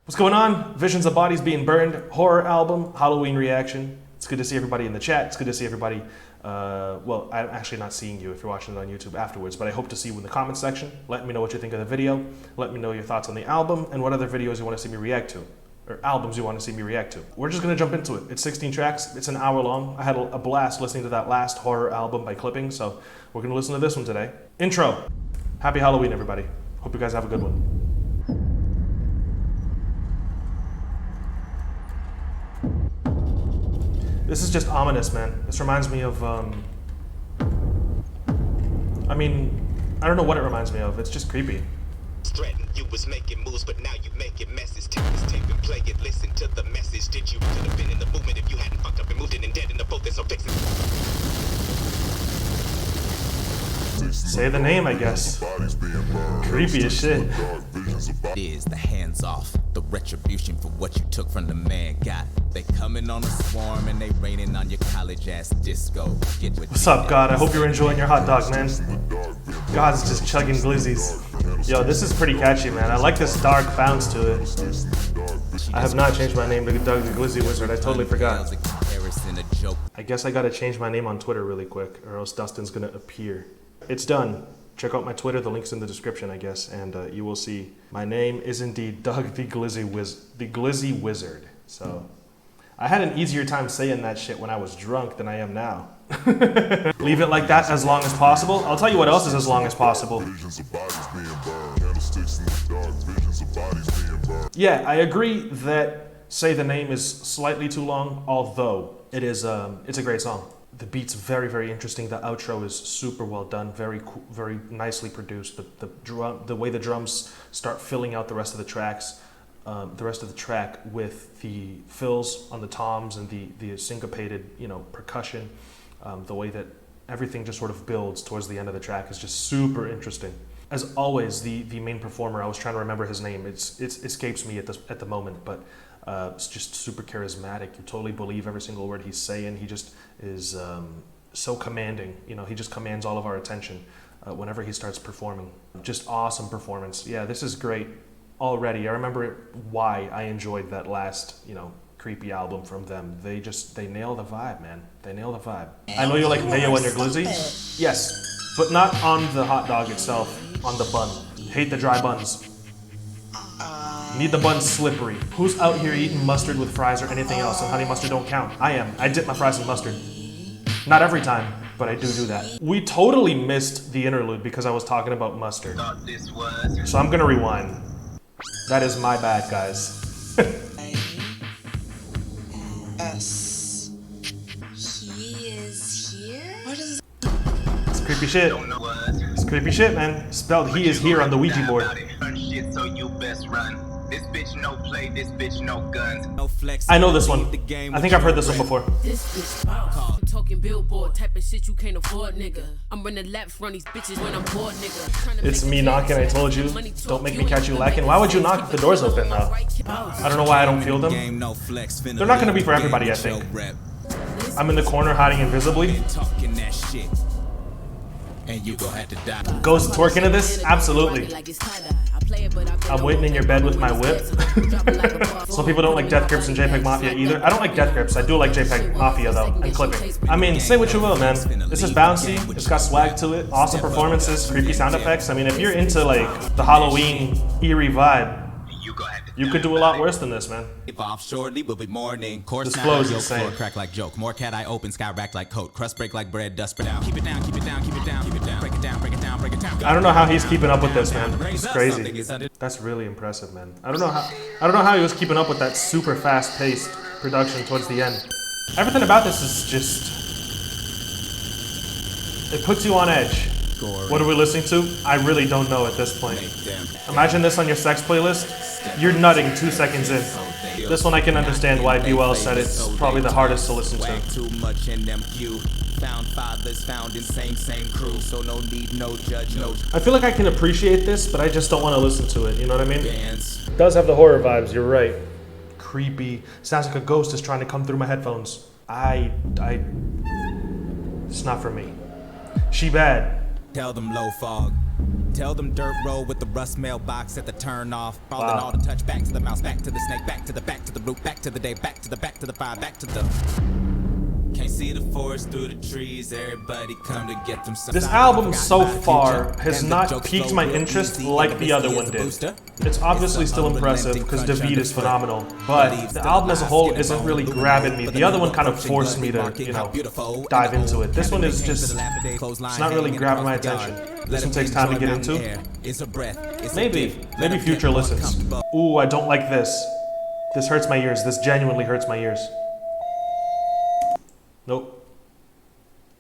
What's going on? Visions of Bodies Being Burned, horror album, Halloween reaction. It's good to see everybody in the chat. It's good to see everybody, well, I'm actually not seeing you if you're watching it on YouTube afterwards, but I hope to see you in the comments section. Let me know what you think of the video. Let me know your thoughts on the album and what other videos you want to see me react to, or albums you want to see me react to. We're just going to jump into it. It's 16 tracks. It's an hour long. I had a blast listening to that last horror album by Clipping, so we're going to listen to this one today. Intro. Happy Halloween, everybody. Hope you guys have a good one. This is just ominous, man. This reminds me of, I don't know what it reminds me of. It's just creepy. Threatened you was making moves, but now you making messes. Take this tape and play it. Listen to the message. Did you could have been in the movement if you hadn't fucked up and moved in and dead in the focus? So fix it. Say the name, I guess. Creepy as shit. Is the hands off, the retribution for what you took from the man got. They coming on a swarm and they raining on your college ass disco. What's up, God? I hope you're enjoying your hot dog, man. God's just chugging glizzies. Yo, this is pretty catchy, man. I like this dark bounce to it. I have not changed my name to Doug the Glizzy Wizard. I totally forgot. I guess I gotta change my name on Twitter really quick, or else Dustin's gonna appear. It's done. Check out my Twitter, the link's in the description, I guess, and you will see my name is indeed Doug the Glizzy Wizard. So I had an easier time saying that shit when I was drunk than I am now. Leave it like that as long as possible. I'll tell you what else is as long as possible. Yeah, I agree that Say the Name is slightly too long, although it is it's a great song. The beat's very, very interesting. The outro is super well done, very nicely produced. The way the drums start filling out the rest of the tracks, the rest of the track with the fills on the toms and the syncopated, percussion. The way that everything just sort of builds towards the end of the track is just super interesting. As always, the main performer, I was trying to remember his name. It escapes me at the moment, but it's just super charismatic. You totally believe every single word he's saying. He just is so commanding. He just commands all of our attention whenever he starts performing. Just awesome performance. Yeah, this is great already. I remember why I enjoyed that last, creepy album from them. They nail the vibe, man. They nail the vibe. I know you like mayo on your glizzy. Yes, but not on the hot dog itself, on the bun. Hate the dry buns. Need the buns slippery. Who's out here eating mustard with fries or anything else, and honey mustard don't count? I am. I dip my fries in mustard. Not every time, but I do that. We totally missed the interlude because I was talking about mustard. So I'm gonna rewind. That is my bad, guys. He is here? What is It's creepy shit. It's creepy shit, man. Spelled he is here on the Ouija board. This bitch no play, this bitch no guns. I know this one. I think I've heard this one before. This bitch I'm talking billboard type of shit you can't afford, nigga. I'm running laps run these bitches when I'm bored, nigga. It's me knocking, I told you. Don't make me catch you lacking. Why would you knock if the door's open, though? I don't know why I don't feel them. They're not gonna be for everybody, I think. I'm in the corner hiding invisibly. Ghost twerk into this? Absolutely. I'm waiting in your bed with my whip. Some people don't like Death Grips and JPEG Mafia either. I don't like Death Grips. I do like JPEG Mafia though, and Clipping. I mean, say what you will, man. This is bouncy. It's got swag to it. Awesome performances, creepy sound effects. I mean, if you're into like the Halloween eerie vibe, you could do a lot worse than this, man. Shortly will be morning. This flow is insane. Crack like joke. More cat eye open, sky rack like coat. Crust break like bread, dust spread out. Keep it down, keep it down, keep it down, keep it down. Break it down, break it down, break it down. I don't know how he's keeping up with this, man. It's crazy. That's really impressive, man. I don't know how he was keeping up with that super fast-paced production towards the end. Everything about this is just, it puts you on edge. What are we listening to? I really don't know at this point. Imagine this on your sex playlist. You're nutting 2 seconds in. This one I can understand why B-Well said it's probably the hardest to listen to. Too much in them few. Found fathers found in same crew, so no need, no judge, no. I feel like I can appreciate this, but I just don't want to listen to it. You know what I mean? It does have the horror vibes. You're right. Creepy. Sounds like a ghost is trying to come through my headphones. It's not for me. She bad. Tell them low fog. Tell them dirt road with the rust mailbox at the turn off. Calling Wow. all the touch back to the mouse, back to the snake, back to the root, back to the day, back to the fire, back to the. Can't see the forest through the trees. Everybody come to get them some. This album so far has not piqued my interest like the other one did. It's obviously still impressive because David is phenomenal, but the album as a whole isn't really grabbing me. The other one kind of forced me to, you know, dive into it. This one is just, it's not really grabbing my attention. This one takes time to get into. Maybe future listens. Ooh, I don't like this. This hurts my ears. This genuinely hurts my ears. Nope.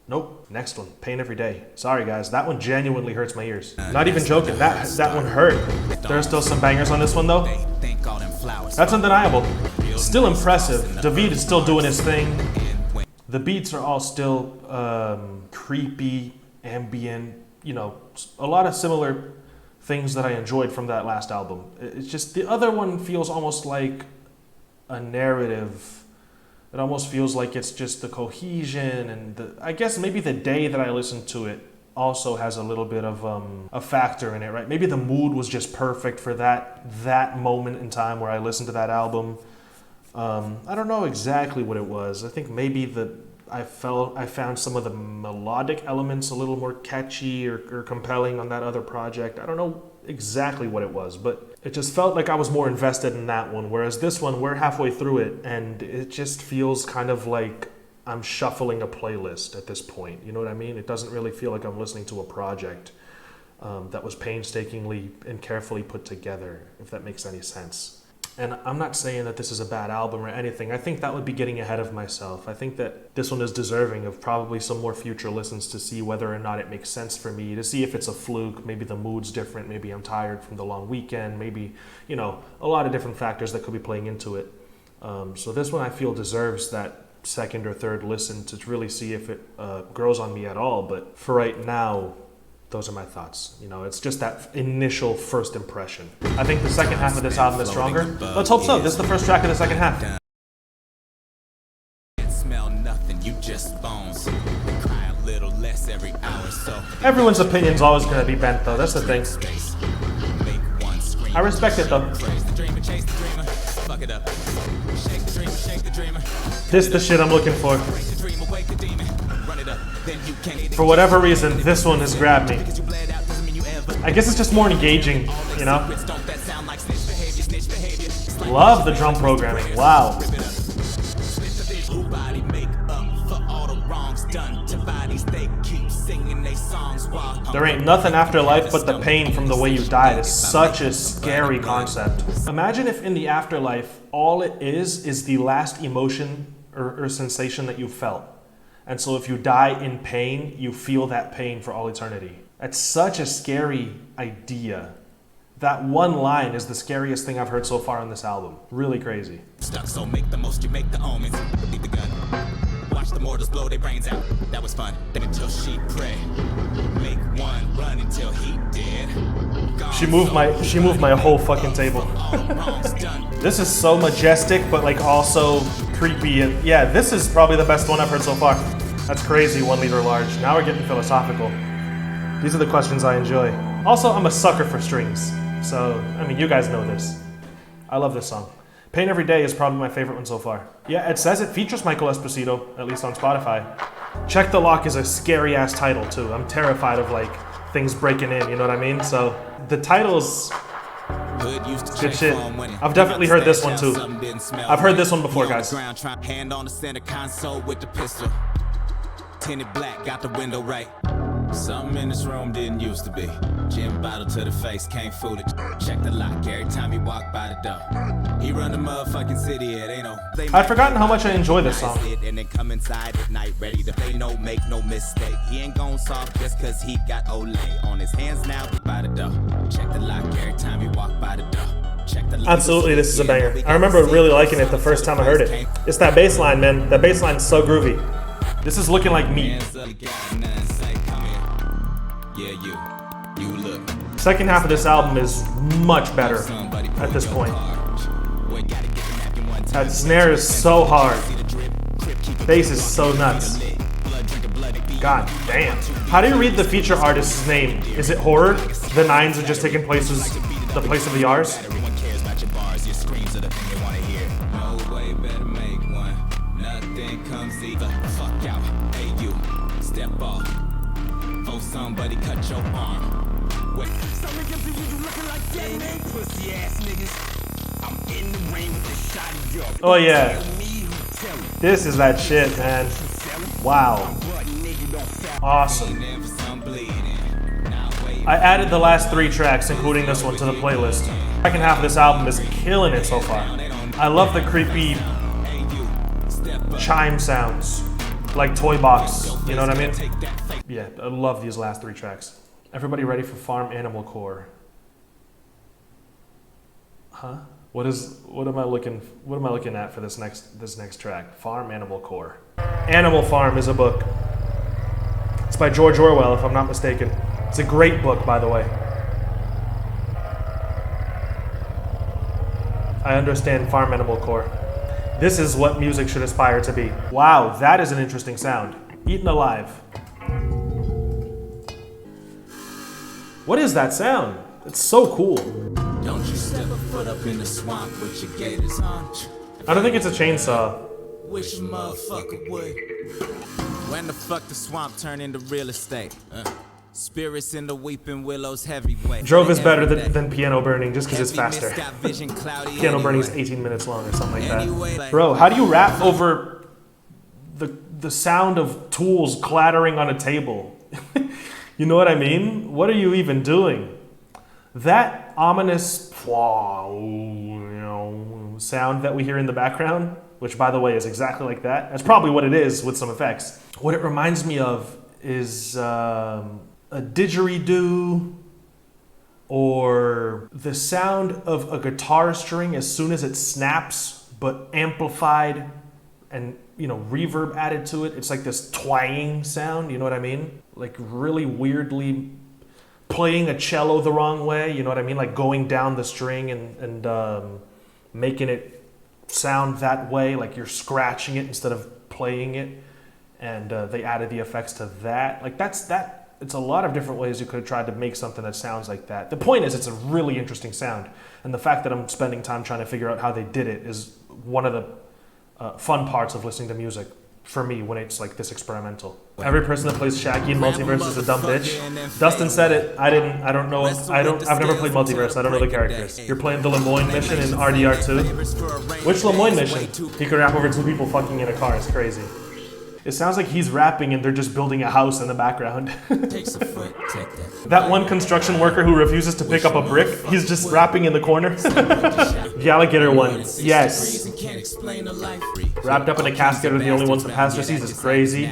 Nope. Next one. Pain Every Day. Sorry guys, that one genuinely hurts my ears. Not even joking. That one hurt. There are still some bangers on this one though. That's undeniable. Still impressive. David is still doing his thing. The beats are all still creepy, ambient, you know, a lot of similar things that I enjoyed from that last album. It's just the other one feels almost like a narrative. It almost feels like it's just the cohesion and I guess maybe the day that I listened to it also has a little bit of a factor in it, right? Maybe the mood was just perfect for that moment in time where I listened to that album. I don't know exactly what it was. I think maybe I found some of the melodic elements a little more catchy or compelling on that other project. I don't know exactly what it was, but it just felt like I was more invested in that one. Whereas this one, we're halfway through it, and it just feels kind of like I'm shuffling a playlist at this point. You know what I mean? It doesn't really feel like I'm listening to a project that was painstakingly and carefully put together, if that makes any sense. And I'm not saying that this is a bad album or anything. I think that would be getting ahead of myself. I think that this one is deserving of probably some more future listens to see whether or not it makes sense for me, to see if it's a fluke, maybe the mood's different, maybe I'm tired from the long weekend, maybe, you know, a lot of different factors that could be playing into it. So this one I feel deserves that second or third listen to really see if it grows on me at all. But for right now, those are my thoughts. You know, it's just that initial first impression. I think the second half of this album is stronger. Let's hope so. This is the first track of the second half. Smell nothing, you just bones. Cry a little less every hour, so Everyone's opinion's always going to be bent, though. That's the thing. make one scream. I respect it, though. Praise the dreamer, chase the dreamer. Fuck it up. Shake the dreamer, shake the dreamer. This is the shit I'm looking for. Break the dream, awake the demon. Run it up, then you can't. For whatever reason, this one has grabbed me. I guess it's just more engaging, you know? Love the drum programming. Wow. There ain't nothing after life but the pain from the way you died. It's such a scary concept. Imagine if in the afterlife, all it is the last emotion or sensation that you felt. And so if you die in pain, you feel that pain for all eternity. That's such a scary idea. That one line is the scariest thing I've heard so far on this album. Really crazy. Stuck, so make the most, you make the omens. Leave the gun. Watch the mortals blow their brains out. That was fun. Then until she pray. Make one run until he dead. She moved my whole fucking table. This is so majestic, but like also creepy. And yeah, this is probably the best one I've heard so far. That's crazy, 1 liter large. Now we're getting philosophical. These are the questions I enjoy. Also, I'm a sucker for strings. So, I mean, you guys know this. I love this song. Pain Every Day is probably my favorite one so far. Yeah, it says it features Michael Esposito, at least on Spotify. Check the Lock is a scary ass title too. I'm terrified of like things breaking in, you know what I mean? So the title's good shit. I've definitely heard this one too. I've heard this one before, guys. Hand on the center console with the pistol. Tinted black, got the window right. Something in this room didn't used to be. Gin bottle to the face, can't fool it. Check the lock every time he walk by the door. He run the motherfucking city, it ain't no. I'd forgotten how much I enjoy this song. And then come inside at night ready to play, no make no mistake. He ain't gon' soft just cause he got Olay on his hands now by the door. Check the lock every time he walk by the door. Absolutely, this is a banger. I remember really liking it the first time I heard it. It's that bass line, man. That bass line's so groovy. This is looking like meat. Second half of this album is much better at this point. That snare is so hard. Bass is so nuts. God damn. How do you read the feature artist's name? Is it horror? The nines are just taking the place of the R's? Everyone cares about your bars, your screams are the thing they wanna hear. No way, better make one. Nothing comes either. Fuck out. Hey you, step off. Oh somebody cut your arm. Wait. Some of you looking like dead pussy ass niggas. I'm in the rain with the shot of Oh yeah. This is that shit, man. Wow. Awesome. I added the last 3 tracks, including this one, to the playlist. The second half of this album is killing it so far. I love the creepy chime sounds, like Toy Box, you know what I mean? Yeah, I love these last 3 tracks. Everybody ready for Farm Animal Core? Huh? What am I looking at for this next track? Farm Animal Core. Animal Farm is a book. It's by George Orwell, if I'm not mistaken. It's a great book, by the way. I understand Farm Animal Core. This is what music should aspire to be. Wow, that is an interesting sound. Eaten alive. What is that sound? It's so cool. Don't you step a foot up in the swamp with your gators on. I don't think it's a chainsaw. Wish a motherfucker would. When the fuck the swamp turn into real estate? Spirits in the weeping willows heavyweight. Drove is better than Piano Burning just because it's faster. Vision cloudy Piano Burning is 18 minutes long or something like that. Bro, how do you rap over the sound of tools clattering on a table? You know what I mean? What are you even doing? That ominous sound that we hear in the background, which by the way is exactly like that. That's probably what it is with some effects. What it reminds me of is a didgeridoo or the sound of a guitar string as soon as it snaps, but amplified and reverb added to it. It's like this twanging sound, you know what I mean? Like really weirdly playing a cello the wrong way, you know what I mean? Like going down the string and making it sound that way, like you're scratching it instead of playing it. And they added the effects to that. Like it's a lot of different ways you could have tried to make something that sounds like that. The point is, it's a really interesting sound. And the fact that I'm spending time trying to figure out how they did it is one of the fun parts of listening to music for me when it's like this experimental. Every person that plays Shaggy in Multiverse is a dumb bitch. Dustin said it. I've never played Multiverse. I don't know the characters. You're playing the Lemoyne mission in RDR2. Which Lemoyne mission? He could rap over 2 people fucking in a car. It's crazy. It sounds like he's rapping and they're just building a house in the background. That one construction worker who refuses to pick up a brick, he's just rapping in the corner. The alligator one, yes. Wrapped up in a casket are the only ones the pastor sees is crazy.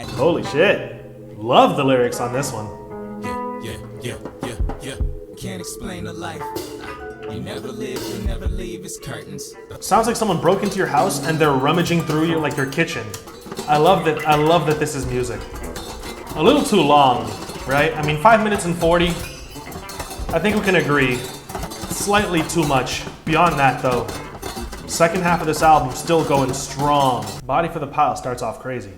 Holy shit. Love the lyrics on this one. Can't explain the life. You never live, you never leave, it's curtains. Sounds like someone broke into your house and they're rummaging through your kitchen. I love that this is music. A little too long, right? I mean, 5 minutes and 40. I think we can agree. Slightly too much. Beyond that though, second half of this album still going strong. Body for the Pile starts off crazy.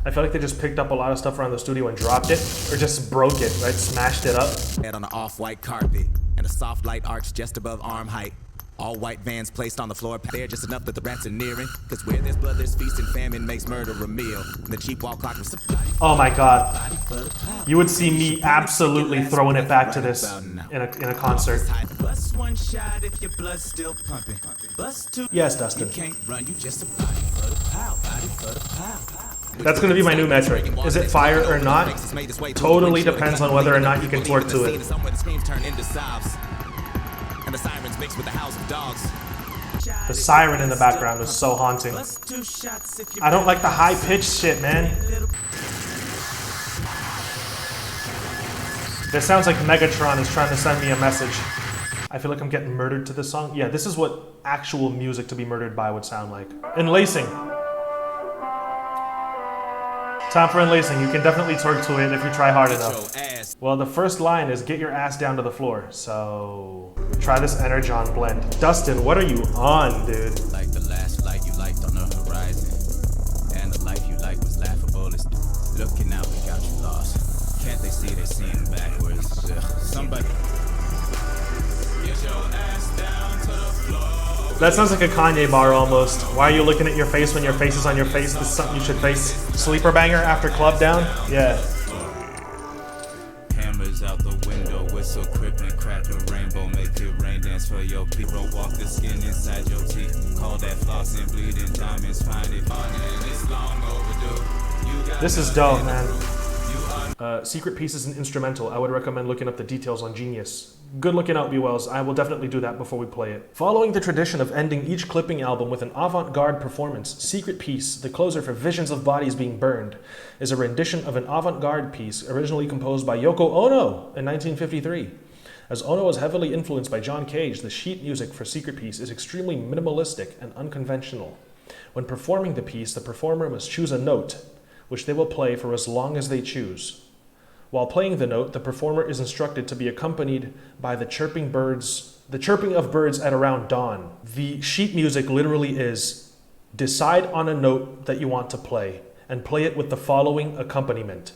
I feel like they just picked up a lot of stuff around the studio and dropped it, or just broke it, right? Smashed it up. Head on an off-white carpet, and a soft light arch just above arm height. All white vans placed on the floor, there just enough that the rats are nearing. Cause where there's blood, there's feast and famine makes murder a meal. And the cheap wall clock was oh my god. You would see me absolutely throwing it back to this in a concert. Bust one shot if your blood's still pumping. Bust two. Yes, Dustin. You can't run, you just a body for the pow, body for the pow. That's gonna be my new metric. Is it fire or not? Totally depends on whether or not you can twerk to it. And the sirens mix with the house of dogs. The siren in the background is so haunting. I don't like the high-pitched shit, man. This sounds like Megatron is trying to send me a message. I feel like I'm getting murdered to this song. Yeah, this is what actual music to be murdered by would sound like. Enlacing. Time for enlacing. You can definitely twerk to it if you try hard enough. Well, the first line is get your ass down to the floor. So try this Energon blend. Dustin, what are you on, dude? Like the last light you light on the horizon. And the like was laughable. It's looking out, we got you lost. Can't they see they seeing backwards? Ugh. Somebody get your ass down to the floor. That sounds like a Kanye bar almost. Why are you looking at your face when your face is on your face? This is something you should face. Sleeper banger after club down? Yeah. Hammers out the window, whistle, crippling, crack a rainbow, make it rain dance for your people. Walk the skin inside your teeth. Call that flossing, bleeding diamonds, find it fun, and it's long overdue. This is dope, man. Secret Piece is an instrumental. I would recommend looking up the details on Genius. Good looking out, B-Wells. I will definitely do that before we play it. Following the tradition of ending each clipping album with an avant-garde performance, Secret Piece, the closer for Visions of Bodies Being Burned, is a rendition of an avant-garde piece originally composed by Yoko Ono in 1953. As Ono was heavily influenced by John Cage, the sheet music for Secret Piece is extremely minimalistic and unconventional. When performing the piece, the performer must choose a note, which they will play for as long as they choose. While playing the note, the performer is instructed to be accompanied by the chirping of birds at around dawn. The sheet music literally is, decide on a note that you want to play and play it with the following accompaniment.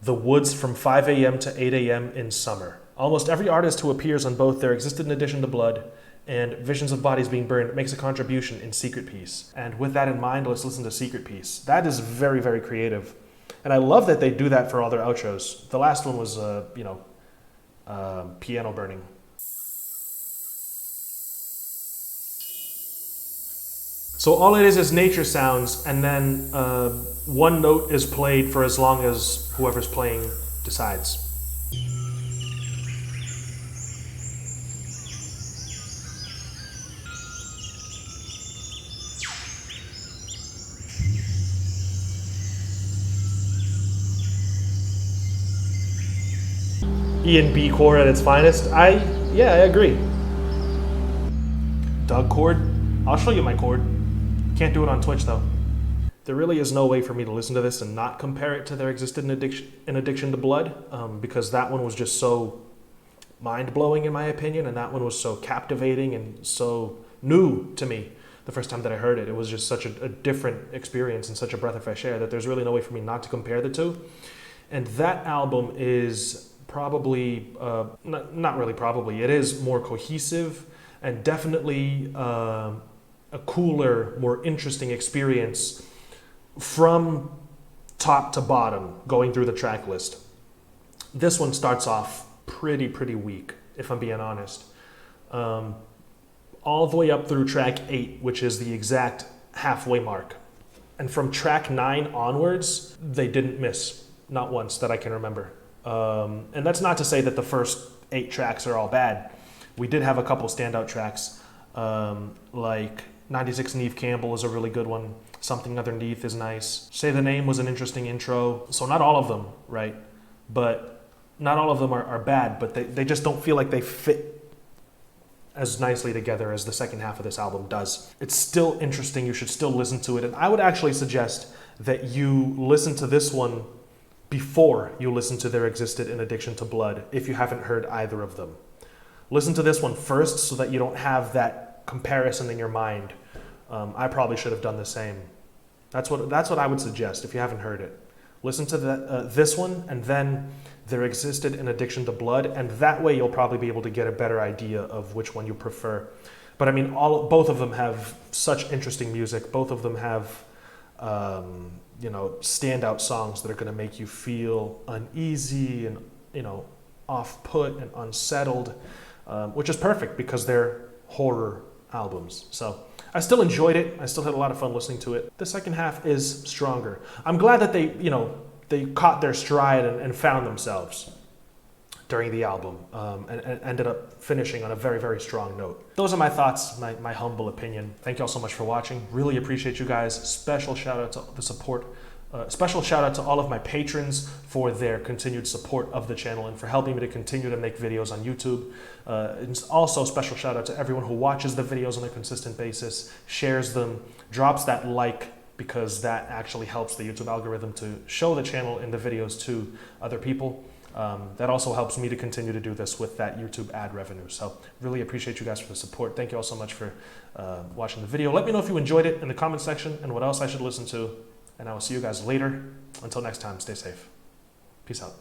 The Woods from 5 a.m. to 8 a.m. in summer. Almost every artist who appears on both There Existed an Addiction to Blood and Visions of Bodies Being Burned makes a contribution in Secret Piece. And with that in mind, let's listen to Secret Piece. That is very, very creative. And I love that they do that for all their outros. The last one was, piano burning. So all it is nature sounds, and then one note is played for as long as whoever's playing decides. E and B chord at its finest. I agree. Doug chord. I'll show you my chord. Can't do it on Twitch though. There really is no way for me to listen to this and not compare it to There Existed an Addiction to Blood, because that one was just so mind-blowing in my opinion, and that one was so captivating and so new to me the first time that I heard it. It was just such a different experience and such a breath of fresh air that there's really no way for me not to compare the two. And that album is probably, not really probably, it is more cohesive and definitely a cooler, more interesting experience from top to bottom going through the track list. This one starts off pretty weak, if I'm being honest. All the way up through track 8, which is the exact halfway mark. And from track 9 onwards, they didn't miss, not once that I can remember. And that's not to say that the first 8 tracks are all bad. We did have a couple standout tracks, like 96 Neve Campbell is a really good one. Something Underneath is nice. Say the Name was an interesting intro. So not all of them, right? But not all of them are bad, but they just don't feel like they fit as nicely together as the second half of this album does. It's still interesting. You should still listen to it. And I would actually suggest that you listen to this one before you listen to There Existed an Addiction to Blood, if you haven't heard either of them. Listen to this one first so that you don't have that comparison in your mind. I probably should have done the same. That's what I would suggest if you haven't heard it. Listen to this one, and then There Existed an Addiction to Blood, and that way you'll probably be able to get a better idea of which one you prefer. But I mean, both of them have such interesting music. Both of them have standout songs that are going to make you feel uneasy and, off-put and unsettled, which is perfect because they're horror albums. So I still enjoyed it. I still had a lot of fun listening to it. The second half is stronger. I'm glad that they caught their stride and found themselves during the album, and ended up finishing on a very, very strong note. Those are my thoughts, my humble opinion. Thank you all so much for watching. Really appreciate you guys. Special shout out to the support. Special shout out to all of my patrons for their continued support of the channel and for helping me to continue to make videos on YouTube. And also special shout out to everyone who watches the videos on a consistent basis, shares them, drops that like, because that actually helps the YouTube algorithm to show the channel and the videos to other people. That also helps me to continue to do this with that YouTube ad revenue. So really appreciate you guys for the support. Thank you all so much for watching the video. Let me know if you enjoyed it in the comment section and what else I should listen to. and I will see you guys later. Until next time, stay safe. Peace out.